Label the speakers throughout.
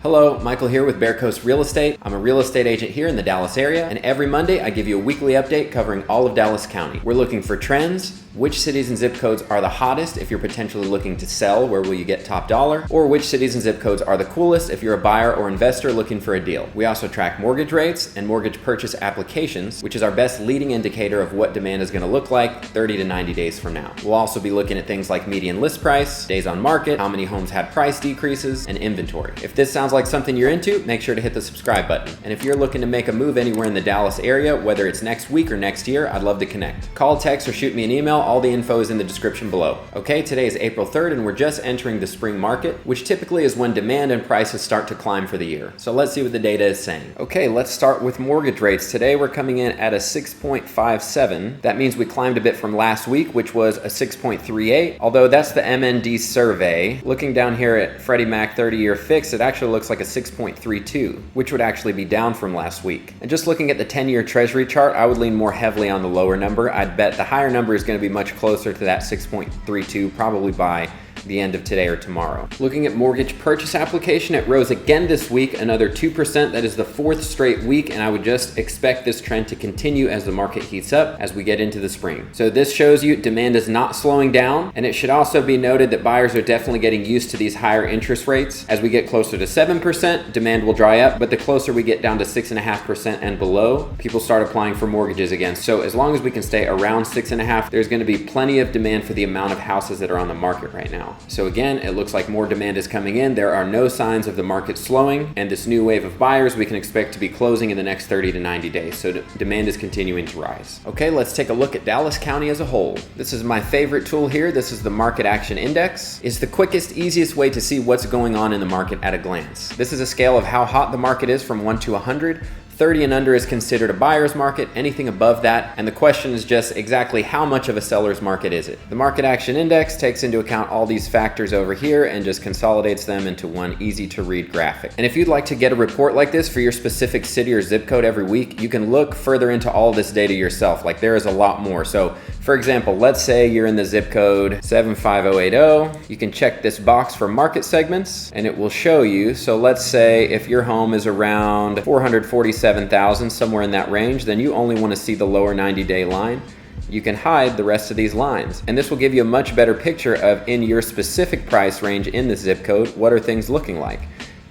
Speaker 1: Hello, Michael here with Bear Coast Real Estate. I'm a real estate agent here in the Dallas area, and every Monday I give you a weekly update covering all of Dallas County. We're looking for trends, which cities and zip codes are the hottest if you're potentially looking to sell, where will you get top dollar, or which cities and zip codes are the coolest if you're a buyer or investor looking for a deal. We also track mortgage rates and mortgage purchase applications, which is our best leading indicator of what demand is going to look like 30 to 90 days from now. We'll also be looking at things like median list price, days on market, how many homes had price decreases, and inventory. If this sounds like something you're into, make sure to hit the subscribe button. And if you're looking to make a move anywhere in the Dallas area, whether it's next week or next year, I'd love to connect. Call, text, or shoot me an email. All the info is in the description below. Okay, today is April 3rd and we're just entering the spring market, which typically is when demand and prices start to climb for the year. So let's see what the data is saying. Okay, let's start with mortgage rates. Today we're coming in at a 6.57. That means we climbed a bit from last week, which was a 6.38, although that's the MND survey. Looking down here at Freddie Mac 30-year fix, it actually looks like a 6.32, which would actually be down from last week. And just looking at the 10-year Treasury chart, I would lean more heavily on the lower number. I'd bet the higher number is going to be much closer to that 6.32, probably by the end of today or tomorrow. Looking at mortgage purchase application, it rose again this week, another 2%. That is the fourth straight week, and I would just expect this trend to continue as the market heats up as we get into the spring. So this shows you demand is not slowing down, and it should also be noted that buyers are definitely getting used to these higher interest rates. As we get closer to 7%, demand will dry up, but the closer we get down to 6.5% and below, people start applying for mortgages again. So as long as we can stay around 6.5%, there's going to be plenty of demand for the amount of houses that are on the market right now. So again, it looks like more demand is coming in. There are no signs of the market slowing, and this new wave of buyers we can expect to be closing in the next 30 to 90 days. So demand is continuing to rise. Okay, let's take a look at Dallas County as a whole. This is my favorite tool here. This is the Market Action Index. It's the quickest, easiest way to see what's going on in the market at a glance. This is a scale of how hot the market is from 1 to 100. 30 and under is considered a buyer's market, anything above that, and the question is just exactly how much of a seller's market is it. The Market Action Index takes into account all these factors over here and just consolidates them into one easy to read graphic. And if you'd like to get a report like this for your specific city or zip code every week, you can look further into all this data yourself. Like, there is a lot more. So for example, let's say you're in the zip code 75080. You can check this box for market segments and it will show you. So let's say if your home is around 447,000, somewhere in that range, then you only want to see the lower 90-day line. You can hide the rest of these lines. And this will give you a much better picture of, in your specific price range in the zip code, what are things looking like.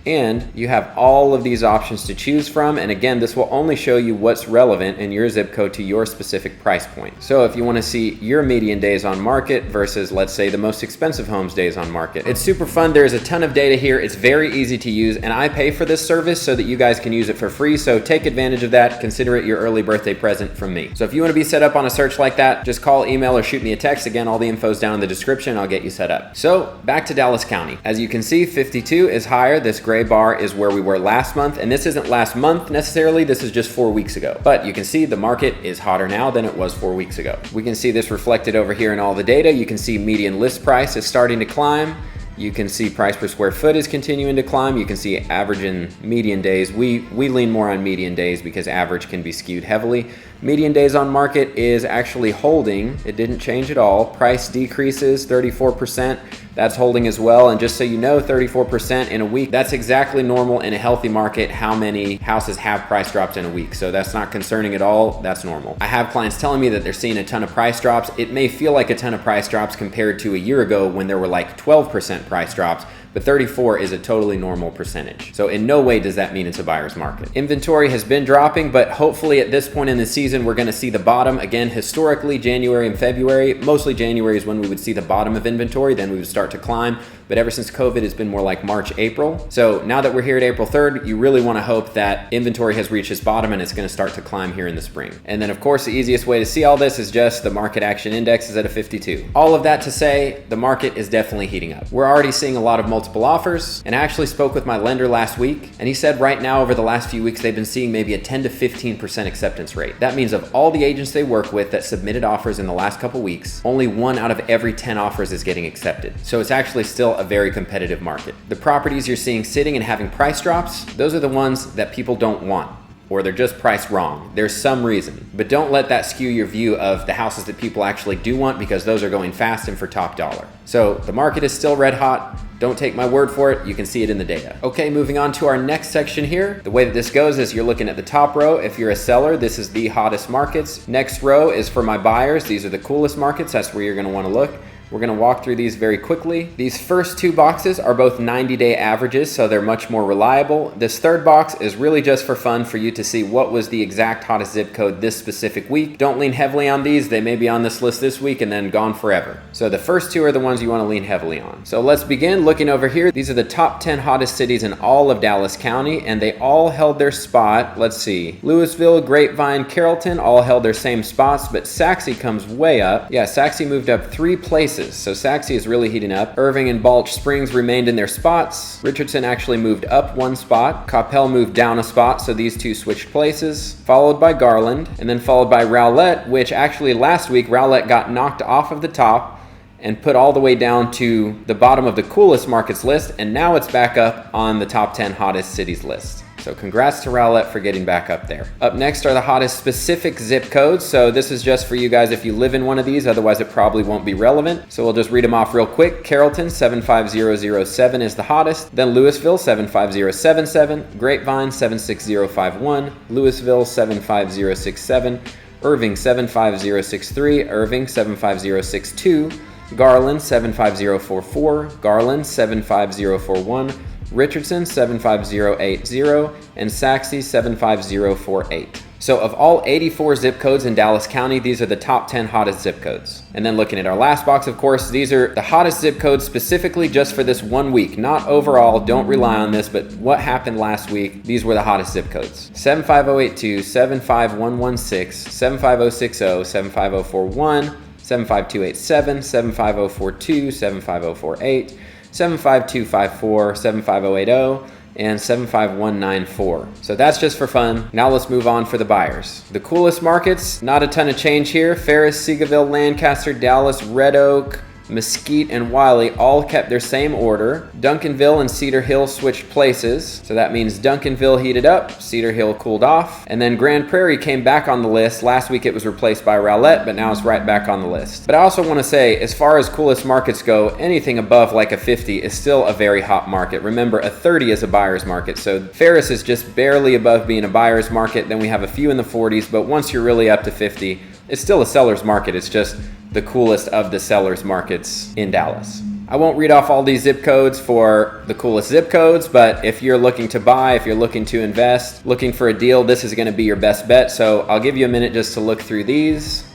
Speaker 1: And you have all of these options to choose from. And again, this will only show you what's relevant in your zip code to your specific price point. So if you want to see your median days on market versus, let's say, the most expensive homes days on market, it's super fun. There's a ton of data here. It's very easy to use, and I pay for this service so that you guys can use it for free. So take advantage of that. Consider it your early birthday present from me. So if you want to be set up on a search like that, just call, email, or shoot me a text. Again, all the info is down in the description. I'll get you set up. So back to Dallas County. As you can see, 52 is higher. This gray bar is where we were last month, and this isn't last month necessarily, this is just 4 weeks ago. But you can see the market is hotter now than it was 4 weeks ago. We can see this reflected over here in all the data. You can see median list price is starting to climb. You can see price per square foot is continuing to climb. You can see average and median days. We lean more on median days because average can be skewed heavily. Median days on market is actually holding. It didn't change at all. Price decreases 34%. That's holding as well. And just so you know, 34% in a week, that's exactly normal in a healthy market, how many houses have price drops in a week. So that's not concerning at all. That's normal. I have clients telling me that they're seeing a ton of price drops. It may feel like a ton of price drops compared to a year ago when there were like 12% price drops, but 34 is a totally normal percentage. So in no way does that mean it's a buyer's market. Inventory has been dropping, but hopefully at this point in the season, we're gonna see the bottom. Again, historically, January and February, mostly January is when we would see the bottom of inventory, then we would start to climb. But ever since COVID, it's been more like March, April. So now that we're here at April 3rd, you really wanna hope that inventory has reached its bottom and it's gonna start to climb here in the spring. And then of course, the easiest way to see all this is just the Market Action Index is at a 52. All of that to say, the market is definitely heating up. We're already seeing a lot of multiple offers, and I actually spoke with my lender last week, and he said right now over the last few weeks, they've been seeing maybe a 10 to 15% acceptance rate. That means of all the agents they work with that submitted offers in the last couple weeks, only 1 out of every 10 offers is getting accepted. So it's actually still a very competitive market. The properties you're seeing sitting and having price drops, those are the ones that people don't want. or they're just priced wrong. There's some reason. But don't let that skew your view of the houses that people actually do want, because those are going fast and for top dollar. So the market is still red hot. Don't take my word for it, you can see it in the data. Okay, moving on to our next section here. The way that this goes is you're looking at the top row. If you're a seller, this is the hottest markets. Next row is for my buyers. These are the coolest markets. That's where you're gonna wanna look. We're gonna walk through these very quickly. These first two boxes are both 90-day averages, so they're much more reliable. This third box is really just for fun for you to see what was the exact hottest zip code this specific week. Don't lean heavily on these. They may be on this list this week and then gone forever. So the first two are the ones you wanna lean heavily on. So let's begin looking over here. These are the top 10 hottest cities in all of Dallas County, and they all held their spot. Let's see. Louisville, Grapevine, Carrollton all held their same spots, but Sachse comes way up. Yeah, Sachse moved up 3 places. So Sachse is really heating up. Irving and Balch Springs remained in their spots. Richardson actually moved up 1 spot. Coppell moved down a spot, so these two switched places. Followed by Garland, and then followed by Rowlett, which actually last week Rowlett got knocked off of the top and put all the way down to the bottom of the coolest markets list, and now it's back up on the top 10 hottest cities list. So congrats to Rowlett for getting back up there. Up next are the hottest specific zip codes. So this is just for you guys if you live in one of these, otherwise it probably won't be relevant. So we'll just read them off real quick. Carrollton 75007 is the hottest. Then Louisville 75077, Grapevine 76051, Louisville 75067, Irving 75063, Irving 75062, Garland 75044, Garland 75041, Richardson 75080, and Sachse 75048. So of all 84 zip codes in Dallas County, these are the top 10 hottest zip codes. And then looking at our last box, of course, these are the hottest zip codes specifically just for this 1 week. Not overall, don't rely on this, but what happened last week, these were the hottest zip codes. 75082, 75116, 75060, 75041, 75287, 75042, 75048, 75254, 75080, and 75194. So that's just for fun. Now let's move on for the buyers. The coolest markets, not a ton of change here. Ferris, Seagoville, Lancaster, Dallas, Red Oak, Mesquite, and Wiley all kept their same order. Duncanville and Cedar Hill switched places. So that means Duncanville heated up, Cedar Hill cooled off, and then Grand Prairie came back on the list. Last week it was replaced by Rowlett, but now it's right back on the list. But I also want to say, as far as coolest markets go, anything above like a 50 is still a very hot market. Remember, a 30 is a buyer's market. So Ferris is just barely above being a buyer's market. Then we have a few in the 40s, but once you're really up to 50, it's still a seller's market. It's just the coolest of the seller's markets in Dallas. I won't read off all these zip codes for the coolest zip codes, but if you're looking to buy, if you're looking to invest, looking for a deal, this is gonna be your best bet. So I'll give you a minute just to look through these,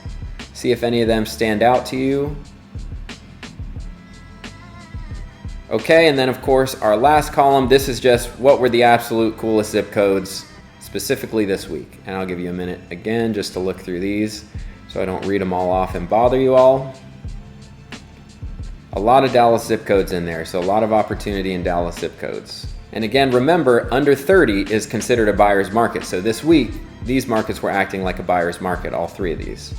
Speaker 1: see if any of them stand out to you. Okay, and then of course our last column, this is just what were the absolute coolest zip codes specifically this week. And I'll give you a minute again just to look through these so I don't read them all off and bother you all. A lot of Dallas zip codes in there, so a lot of opportunity in Dallas zip codes. And again, remember, under 30 is considered a buyer's market. So this week, these markets were acting like a buyer's market, all 3 of these.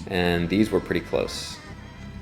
Speaker 1: And these were pretty close.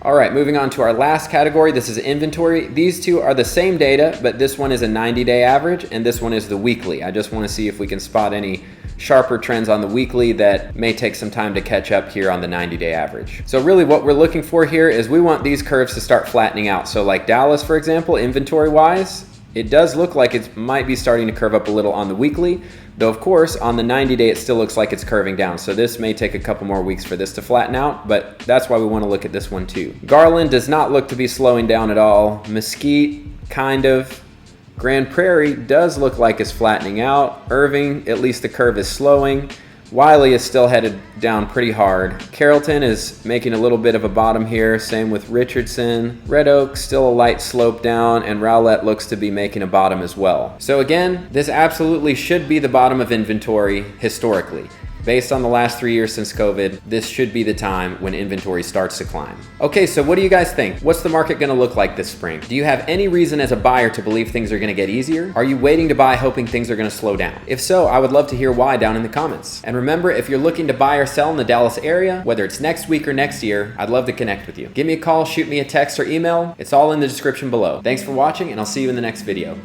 Speaker 1: All right, moving on to our last category. This is inventory. These two are the same data, but this one is a 90-day average, and this one is the weekly. I just want to see if we can spot any sharper trends on the weekly that may take some time to catch up here on the 90-day average. So really what we're looking for here is we want these curves to start flattening out. So like Dallas, for example, inventory-wise, it does look like it might be starting to curve up a little on the weekly, though of course on the 90-day it still looks like it's curving down. So this may take a couple more weeks for this to flatten out, but that's why we want to look at this one too. Garland does not look to be slowing down at all. Mesquite, kind of. Grand Prairie does look like it's flattening out. Irving, at least the curve is slowing. Wiley is still headed down pretty hard. Carrollton is making a little bit of a bottom here. Same with Richardson. Red Oak, still a light slope down, and Rowlett looks to be making a bottom as well. So again, this absolutely should be the bottom of inventory historically. Based on the last 3 years since COVID, this should be the time when inventory starts to climb. Okay, so what do you guys think? What's the market gonna look like this spring? Do you have any reason as a buyer to believe things are gonna get easier? Are you waiting to buy hoping things are gonna slow down? If so, I would love to hear why down in the comments. And remember, if you're looking to buy or sell in the Dallas area, whether it's next week or next year, I'd love to connect with you. Give me a call, shoot me a text or email. It's all in the description below. Thanks for watching, and I'll see you in the next video.